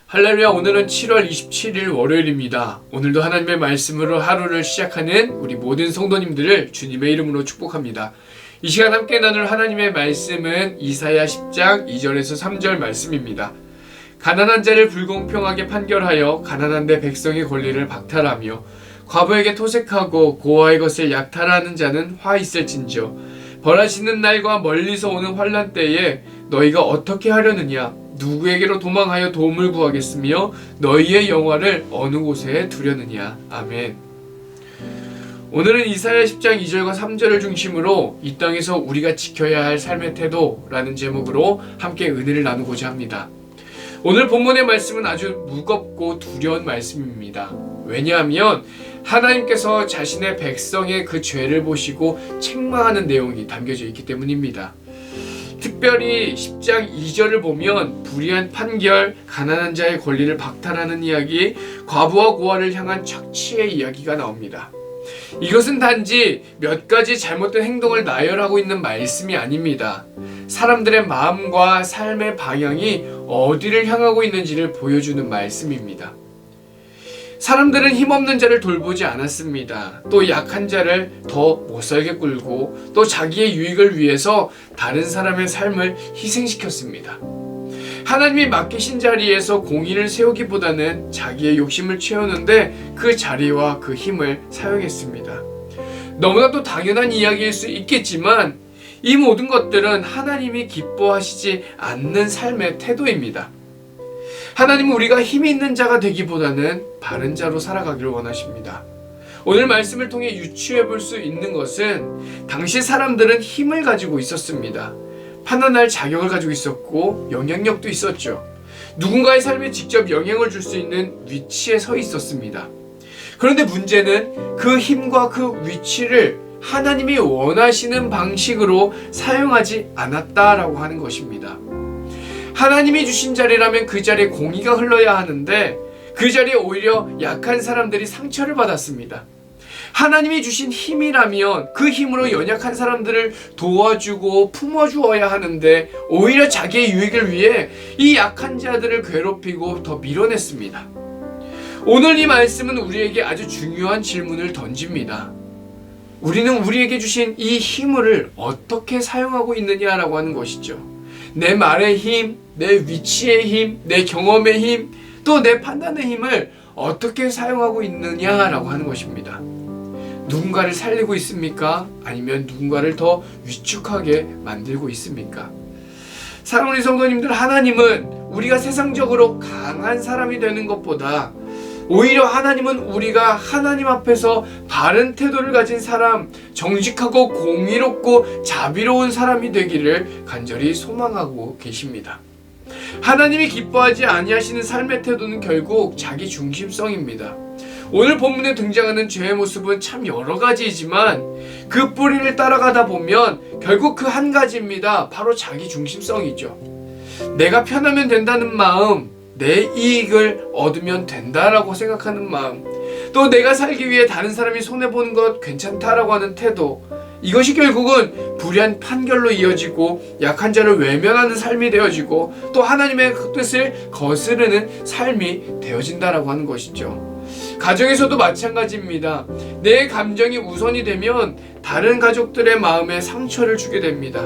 할렐루야. 오늘은 7월 27일 월요일입니다. 오늘도 하나님의 말씀으로 하루를 시작하는 우리 모든 성도님들을 주님의 이름으로 축복합니다. 이 시간 함께 나눌 하나님의 말씀은 이사야 10장 2절에서 3절 말씀입니다. 가난한 자를 불공평하게 판결하여 가난한 데 백성의 권리를 박탈하며 과부에게 토색하고 고아의 것을 약탈하는 자는 화 있을진저. 벌하시는 날과 멀리서 오는 환난 때에 너희가 어떻게 하려느냐? 누구에게로 도망하여 도움을 구하겠으며 너희의 영화를 어느 곳에 두려느냐. 아멘. 오늘은 이사야 10장 2절과 3절을 중심으로 이 땅에서 우리가 지켜야 할 삶의 태도라는 제목으로 함께 은혜를 나누고자 합니다. 오늘 본문의 말씀은 아주 무겁고 두려운 말씀입니다. 왜냐하면 하나님께서 자신의 백성의 그 죄를 보시고 책망하는 내용이 담겨져 있기 때문입니다. 특별히 10장 2절을 보면 불의한 판결, 가난한 자의 권리를 박탈하는 이야기, 과부와 고아를 향한 착취의 이야기가 나옵니다. 이것은 단지 몇 가지 잘못된 행동을 나열하고 있는 말씀이 아닙니다. 사람들의 마음과 삶의 방향이 어디를 향하고 있는지를 보여주는 말씀입니다. 사람들은 힘없는 자를 돌보지 않았습니다. 또 약한 자를 더 못살게 굴고 또 자기의 유익을 위해서 다른 사람의 삶을 희생시켰습니다. 하나님이 맡기신 자리에서 공의를 세우기보다는 자기의 욕심을 채우는데 그 자리와 그 힘을 사용했습니다. 너무나도 당연한 이야기일 수 있겠지만 이 모든 것들은 하나님이 기뻐하시지 않는 삶의 태도입니다. 하나님은 우리가 힘이 있는 자가 되기보다는 바른 자로 살아가기를 원하십니다. 오늘 말씀을 통해 유추해 볼 수 있는 것은 당시 사람들은 힘을 가지고 있었습니다. 판단할 자격을 가지고 있었고 영향력도 있었죠. 누군가의 삶에 직접 영향을 줄 수 있는 위치에 서 있었습니다. 그런데 문제는 그 힘과 그 위치를 하나님이 원하시는 방식으로 사용하지 않았다라고 하는 것입니다. 하나님이 주신 자리라면 그 자리에 공의가 흘러야 하는데 그 자리에 오히려 약한 사람들이 상처를 받았습니다. 하나님이 주신 힘이라면 그 힘으로 연약한 사람들을 도와주고 품어주어야 하는데 오히려 자기의 유익을 위해 이 약한 자들을 괴롭히고 더 밀어냈습니다. 오늘 이 말씀은 우리에게 아주 중요한 질문을 던집니다. 우리는 우리에게 주신 이 힘을 어떻게 사용하고 있느냐라고 하는 것이죠. 내 말의 힘, 내 위치의 힘, 내 경험의 힘, 또 내 판단의 힘을 어떻게 사용하고 있느냐라고 하는 것입니다. 누군가를 살리고 있습니까? 아니면 누군가를 더 위축하게 만들고 있습니까? 사랑하는 성도님들, 하나님은 우리가 세상적으로 강한 사람이 되는 것보다 오히려 하나님은 우리가 하나님 앞에서 바른 태도를 가진 사람, 정직하고 공의롭고 자비로운 사람이 되기를 간절히 소망하고 계십니다. 하나님이 기뻐하지 아니하시는 삶의 태도는 결국 자기 중심성입니다. 오늘 본문에 등장하는 죄의 모습은 참 여러 가지이지만 그 뿌리를 따라가다 보면 결국 그 한 가지입니다. 바로 자기 중심성이죠. 내가 편하면 된다는 마음, 내 이익을 얻으면 된다라고 생각하는 마음, 또 내가 살기 위해 다른 사람이 손해보는 것 괜찮다라고 하는 태도, 이것이 결국은 불의한 판결로 이어지고 약한 자를 외면하는 삶이 되어지고 또 하나님의 뜻을 거스르는 삶이 되어진다라고 하는 것이죠. 가정에서도 마찬가지입니다. 내 감정이 우선이 되면 다른 가족들의 마음에 상처를 주게 됩니다.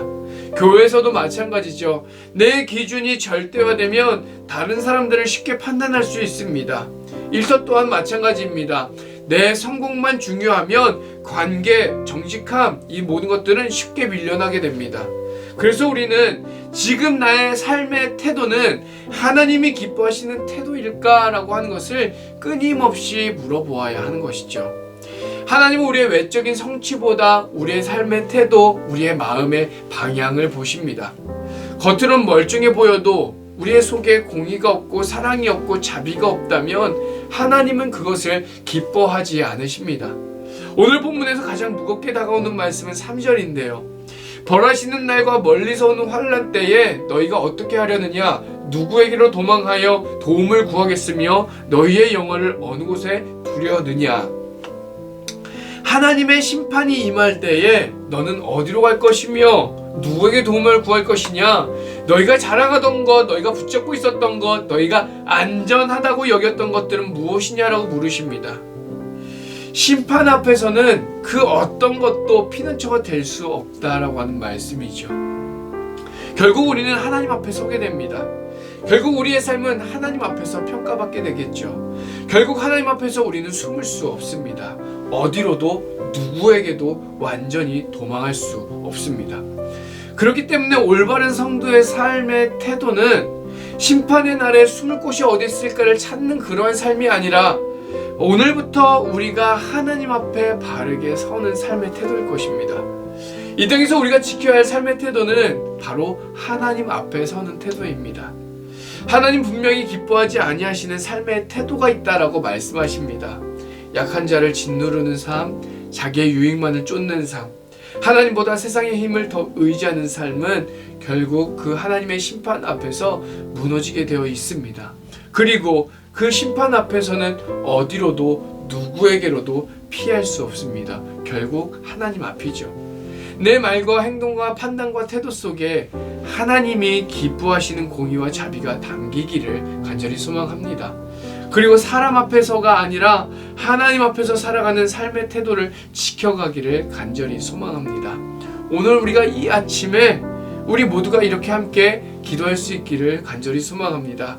교회에서도 마찬가지죠. 내 기준이 절대화되면 다른 사람들을 쉽게 판단할 수 있습니다. 일터 또한 마찬가지입니다. 내 성공만 중요하면 관계, 정직함, 이 모든 것들은 쉽게 밀려나게 됩니다. 그래서 우리는 지금 나의 삶의 태도는 하나님이 기뻐하시는 태도일까라고 하는 것을 끊임없이 물어보아야 하는 것이죠. 하나님은 우리의 외적인 성취보다 우리의 삶의 태도, 우리의 마음의 방향을 보십니다. 겉으로는 멀쩡해 보여도 우리의 속에 공의가 없고 사랑이 없고 자비가 없다면 하나님은 그것을 기뻐하지 않으십니다. 오늘 본문에서 가장 무겁게 다가오는 말씀은 3절인데요. 벌하시는 날과 멀리서 오는 환난 때에 너희가 어떻게 하려느냐? 누구에게로 도망하여 도움을 구하겠으며 너희의 영혼을 어느 곳에 두려느냐? 하나님의 심판이 임할 때에 너는 어디로 갈 것이며 누구에게 도움을 구할 것이냐? 너희가 자랑하던 것, 너희가 붙잡고 있었던 것, 너희가 안전하다고 여겼던 것들은 무엇이냐라고 물으십니다. 심판 앞에서는 그 어떤 것도 피난처가 될 수 없다라고 하는 말씀이죠. 결국 우리는 하나님 앞에 서게 됩니다. 결국 우리의 삶은 하나님 앞에서 평가받게 되겠죠. 결국 하나님 앞에서 우리는 숨을 수 없습니다. 어디로도 누구에게도 완전히 도망할 수 없습니다. 그렇기 때문에 올바른 성도의 삶의 태도는 심판의 날에 숨을 곳이 어디 있을까를 찾는 그러한 삶이 아니라 오늘부터 우리가 하나님 앞에 바르게 서는 삶의 태도일 것입니다. 이 땅에서 우리가 지켜야 할 삶의 태도는 바로 하나님 앞에 서는 태도입니다. 하나님 분명히 기뻐하지 아니하시는 삶의 태도가 있다라고 말씀하십니다. 약한 자를 짓누르는 삶, 자기의 유익만을 쫓는 삶, 하나님보다 세상의 힘을 더 의지하는 삶은 결국 그 하나님의 심판 앞에서 무너지게 되어 있습니다. 그리고 그 심판 앞에서는 어디로도 누구에게로도 피할 수 없습니다. 결국 하나님 앞이죠. 내 말과 행동과 판단과 태도 속에 하나님이 기뻐하시는 공의와 자비가 담기기를 간절히 소망합니다. 그리고 사람 앞에서가 아니라 하나님 앞에서 살아가는 삶의 태도를 지켜가기를 간절히 소망합니다. 오늘 우리가 이 아침에 우리 모두가 이렇게 함께 기도할 수 있기를 간절히 소망합니다.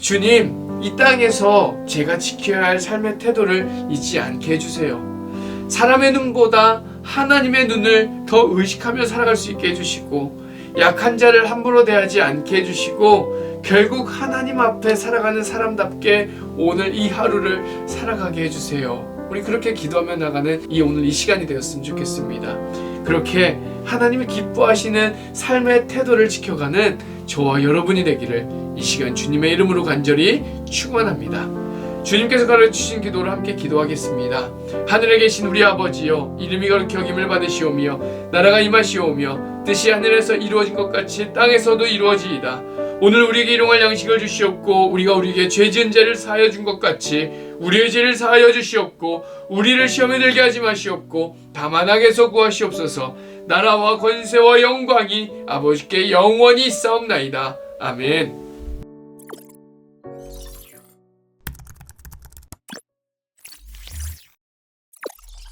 주님, 이 땅에서 제가 지켜야 할 삶의 태도를 잊지 않게 해주세요. 사람의 눈보다 하나님의 눈을 더 의식하며 살아갈 수 있게 해주시고, 약한 자를 함부로 대하지 않게 해주시고, 결국 하나님 앞에 살아가는 사람답게 오늘 이 하루를 살아가게 해주세요. 우리 그렇게 기도하며 나가는 오늘 이 시간이 되었으면 좋겠습니다. 그렇게 하나님이 기뻐하시는 삶의 태도를 지켜가는 저와 여러분이 되기를 이 시간 주님의 이름으로 간절히 축원합니다. 주님께서 가르치신 기도를 함께 기도하겠습니다. 하늘에 계신 우리 아버지여, 이름이 거룩히 여김을 받으시오며 나라가 임하시오며 뜻이 하늘에서 이루어진 것 같이 땅에서도 이루어지이다. 오늘 우리에게 일용할 양식을 주시옵고 우리가 우리에게 죄 지은 죄를 사하여 준 것 같이 우리의 죄를 사하여 주시옵고 우리를 시험에 들게 하지 마시옵고 다만 악에서 구하시옵소서. 나라와 권세와 영광이 아버지께 영원히 있사옵나이다. 아멘.